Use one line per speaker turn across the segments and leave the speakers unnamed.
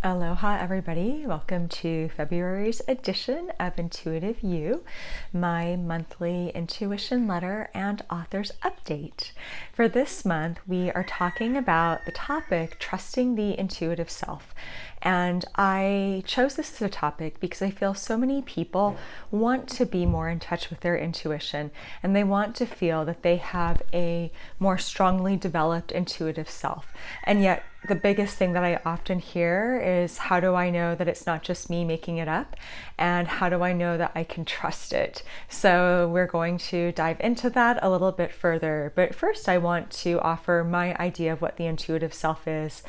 Aloha, everybody. Welcome to February's edition of Intuitive You, my monthly intuition letter and author's update. For this month, we are talking about the topic, trusting the intuitive self. And I chose this as a topic because I feel so many people want to be more in touch with their intuition, and they want to feel that they have a more strongly developed intuitive self. And yet, the biggest thing that I often hear is, how do I know that it's not just me making it up? And how do I know that I can trust it? So we're going to dive into that a little bit further. But first, I want to offer my idea of what the intuitive self is.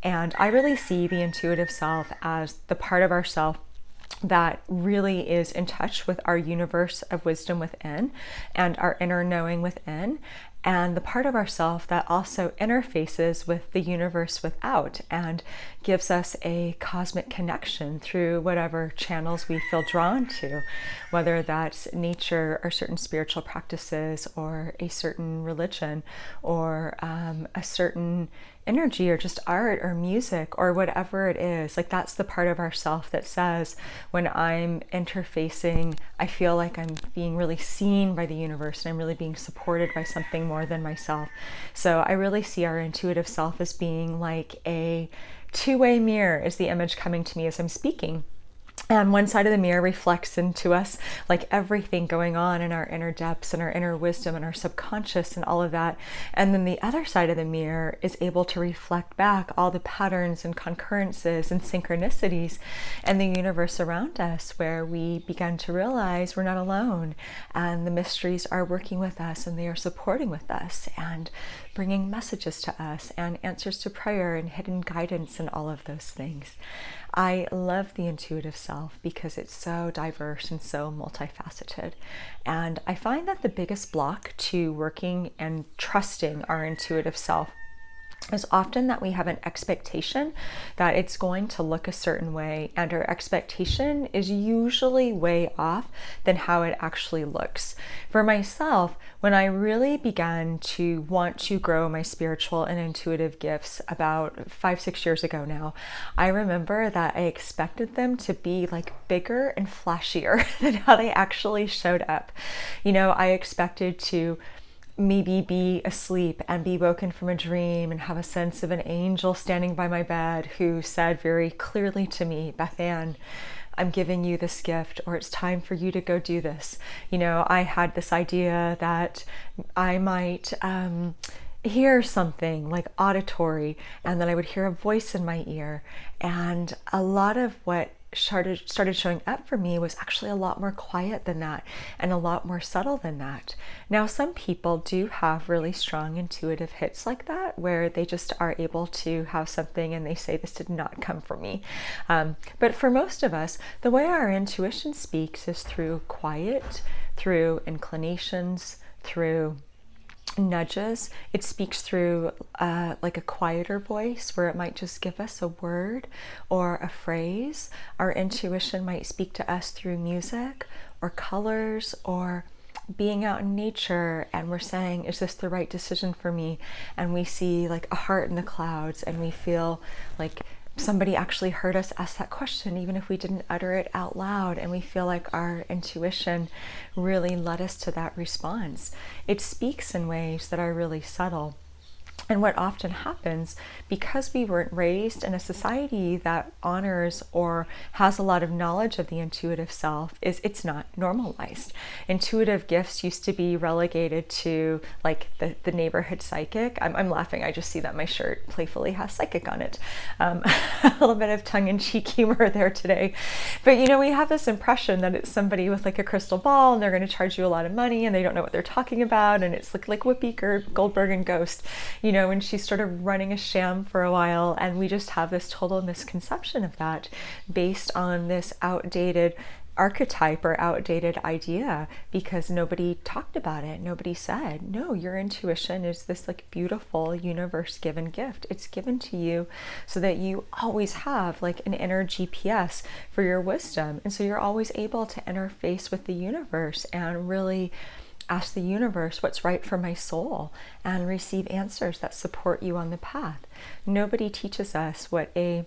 And I really see the intuitive self as the part of ourself that really is in touch with our universe of wisdom within and our inner knowing within, and the part of ourself that also interfaces with the universe without and gives us a cosmic connection through whatever channels we feel drawn to, whether that's nature or certain spiritual practices or a certain religion or a certain energy or just art or music or whatever it is. Like, that's the part of ourself that says, when I'm interfacing, I feel like I'm being really seen by the universe and I'm really being supported by something more than myself. So I really see our intuitive self as being like a two-way mirror, is the image coming to me as I'm speaking. And one side of the mirror reflects into us like everything going on in our inner depths and our inner wisdom and our subconscious and all of that. And then the other side of the mirror is able to reflect back all the patterns and concurrences and synchronicities and the universe around us, where we begin to realize we're not alone and the mysteries are working with us and they are supporting with us and bringing messages to us and answers to prayer and hidden guidance and all of those things. I love the intuitive self because it's so diverse and so multifaceted. And I find that the biggest block to working and trusting our intuitive self is often that we have an expectation that it's going to look a certain way, and our expectation is usually way off than how it actually looks. For myself, when I really began to want to grow my spiritual and intuitive gifts about 5-6 years ago now, I remember that I expected them to be like bigger and flashier than how they actually showed up. You know, I expected to maybe be asleep and be woken from a dream and have a sense of an angel standing by my bed who said very clearly to me, "BethAnne, I'm giving you this gift," or "It's time for you to go do this." You know, I had this idea that I might hear something like auditory, and then I would hear a voice in my ear. And a lot of what started showing up for me was actually a lot more quiet than that and a lot more subtle than that. Now, some people do have really strong intuitive hits like that, where they just are able to have something and they say, "This did not come from me." But for most of us, the way our intuition speaks is through quiet, through inclinations, through nudges. It speaks through like a quieter voice, where it might just give us a word or a phrase. Our intuition might speak to us through music or colors or being out in nature, and we're saying, "Is this the right decision for me?" And we see like a heart in the clouds, and we feel like somebody actually heard us ask that question, even if we didn't utter it out loud, and we feel like our intuition really led us to that response. It speaks in ways that are really subtle. And what often happens, because we weren't raised in a society that honors or has a lot of knowledge of the intuitive self, is it's not normalized. Intuitive gifts used to be relegated to like the neighborhood psychic. I'm laughing, I just see that my shirt playfully has psychic on it. A little bit of tongue-in-cheek humor there today. But you know, we have this impression that it's somebody with like a crystal ball and they're going to charge you a lot of money and they don't know what they're talking about, and it's like Whoopi Goldberg and Ghost, you know, when she's sort of running a sham for a while. And we just have this total misconception of that based on this outdated archetype or outdated idea, because nobody talked about it. Nobody said, no, your intuition is this like beautiful universe given gift. It's given to you so that you always have like an inner GPS for your wisdom. And so you're always able to interface with the universe and really ask the universe what's right for my soul and receive answers that support you on the path. Nobody teaches us what a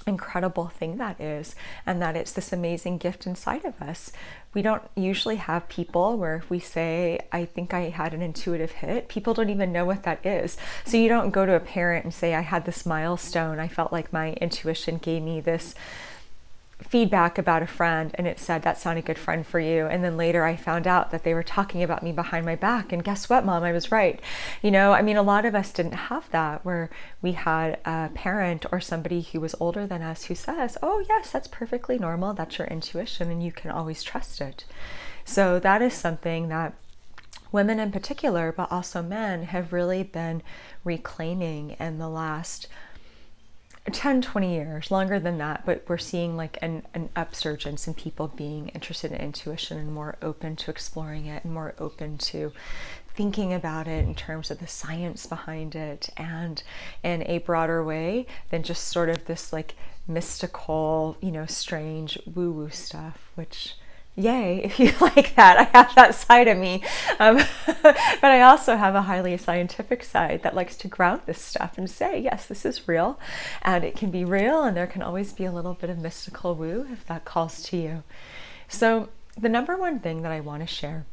incredible thing that is, and that it's this amazing gift inside of us. We don't usually have people where if we say, I think I had an intuitive hit, people don't even know what that is. So you don't go to a parent and say, I had this milestone, I felt like my intuition gave me this feedback about a friend and it said that's not a good friend for you, and then later I found out that they were talking about me behind my back, and guess what, Mom, I was right. You know, I mean, a lot of us didn't have that, where we had a parent or somebody who was older than us who says, oh yes, that's perfectly normal, that's your intuition and you can always trust it. So that is something that women in particular, but also men, have really been reclaiming in the last 10, 20 years, longer than that, but we're seeing like an upsurgence in people being interested in intuition and more open to exploring it and more open to thinking about it in terms of the science behind it and in a broader way than just sort of this like mystical, you know, strange woo-woo stuff, which yay, if you like that. I have that side of me. But I also have a highly scientific side that likes to ground this stuff and say, yes, this is real and it can be real, and there can always be a little bit of mystical woo if that calls to you. So the number one thing that I want to share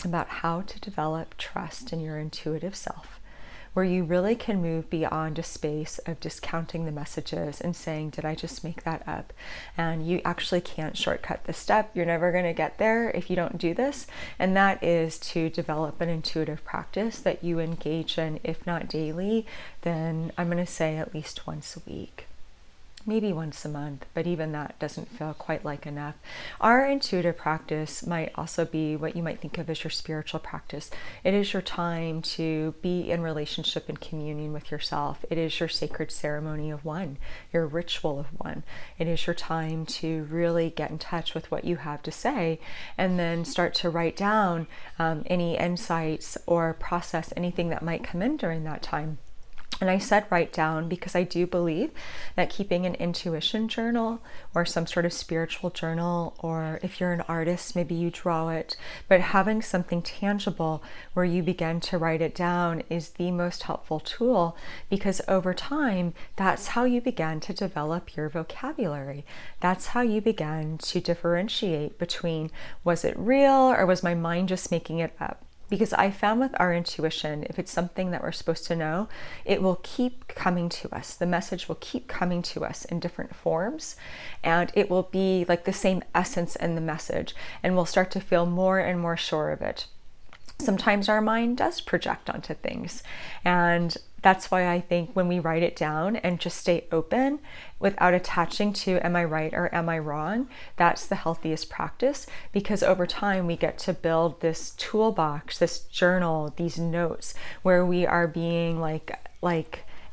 about how to develop trust in your intuitive self, where you really can move beyond a space of discounting the messages and saying, did I just make that up? And you actually can't shortcut this step. You're never going to get there if you don't do this. And that is to develop an intuitive practice that you engage in, if not daily, then I'm going to say at least once a week. Maybe once a month, but even that doesn't feel quite like enough. Our intuitive practice might also be what you might think of as your spiritual practice. It is your time to be in relationship and communion with yourself. It is your sacred ceremony of one, your ritual of one. It is your time to really get in touch with what you have to say and then start to write down any insights or process anything that might come in during that time. And I said write down because I do believe that keeping an intuition journal or some sort of spiritual journal, or if you're an artist, maybe you draw it, but having something tangible where you begin to write it down is the most helpful tool, because over time, that's how you begin to develop your vocabulary. That's how you begin to differentiate between, was it real or was my mind just making it up? Because I found with our intuition, if it's something that we're supposed to know, it will keep coming to us. The message will keep coming to us in different forms, and it will be like the same essence in the message, and we'll start to feel more and more sure of it. Sometimes our mind does project onto things, and that's why I think when we write it down and just stay open without attaching to am I right or am I wrong, that's the healthiest practice, because over time we get to build this toolbox, this journal, these notes where we are being like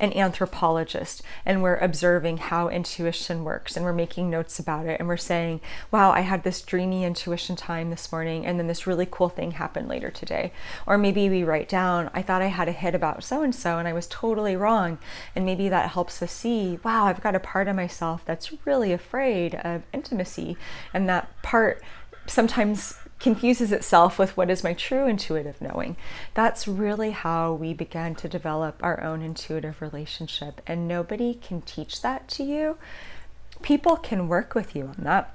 an anthropologist, and we're observing how intuition works, and we're making notes about it, and we're saying, wow, I had this dreamy intuition time this morning, and then this really cool thing happened later today. Or maybe we write down, I thought I had a hit about so-and-so and I was totally wrong, and maybe that helps us see, wow, I've got a part of myself that's really afraid of intimacy, and that part sometimes confuses itself with what is my true intuitive knowing. That's really how we began to develop our own intuitive relationship, and nobody can teach that to you. People can work with you on that.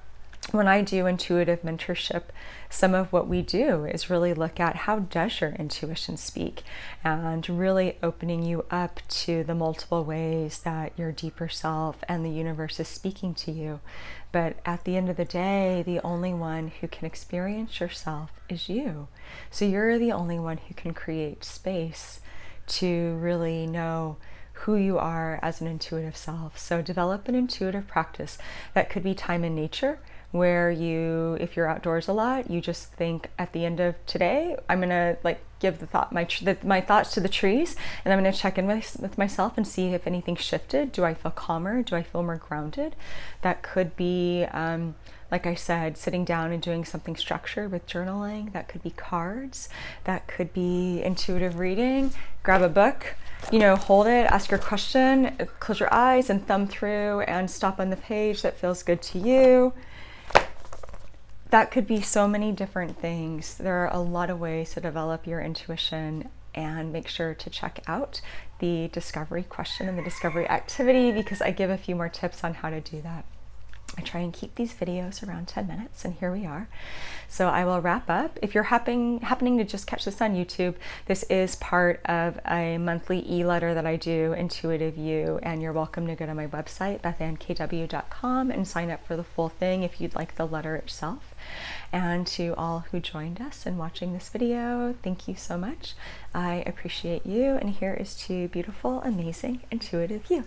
When I do intuitive mentorship, some of what we do is really look at how does your intuition speak, and really opening you up to the multiple ways that your deeper self and the universe is speaking to you. But at the end of the day, the only one who can experience yourself is you. So you're the only one who can create space to really know who you are as an intuitive self. So develop an intuitive practice. That could be time in nature, where you, if you're outdoors a lot, you just think at the end of today, I'm gonna give my thoughts to the trees, and I'm gonna check in with myself and see if anything shifted. Do I feel calmer? Do I feel more grounded? That could be, like I said, sitting down and doing something structured with journaling. That could be cards. That could be intuitive reading. Grab a book, hold it, ask your question, close your eyes and thumb through and stop on the page that feels good to you. That could be so many different things. There are a lot of ways to develop your intuition, and make sure to check out the discovery question and the discovery activity, because I give a few more tips on how to do that. I try and keep these videos around 10 minutes, and here we are. So I will wrap up. If you're happening to just catch this on YouTube, this is part of a monthly e-letter that I do, Intuitive You, and you're welcome to go to my website, BethAnneKW.com, and sign up for the full thing if you'd like the letter itself. And to all who joined us and watching this video, thank you so much. I appreciate you, and here is to beautiful, amazing, intuitive you.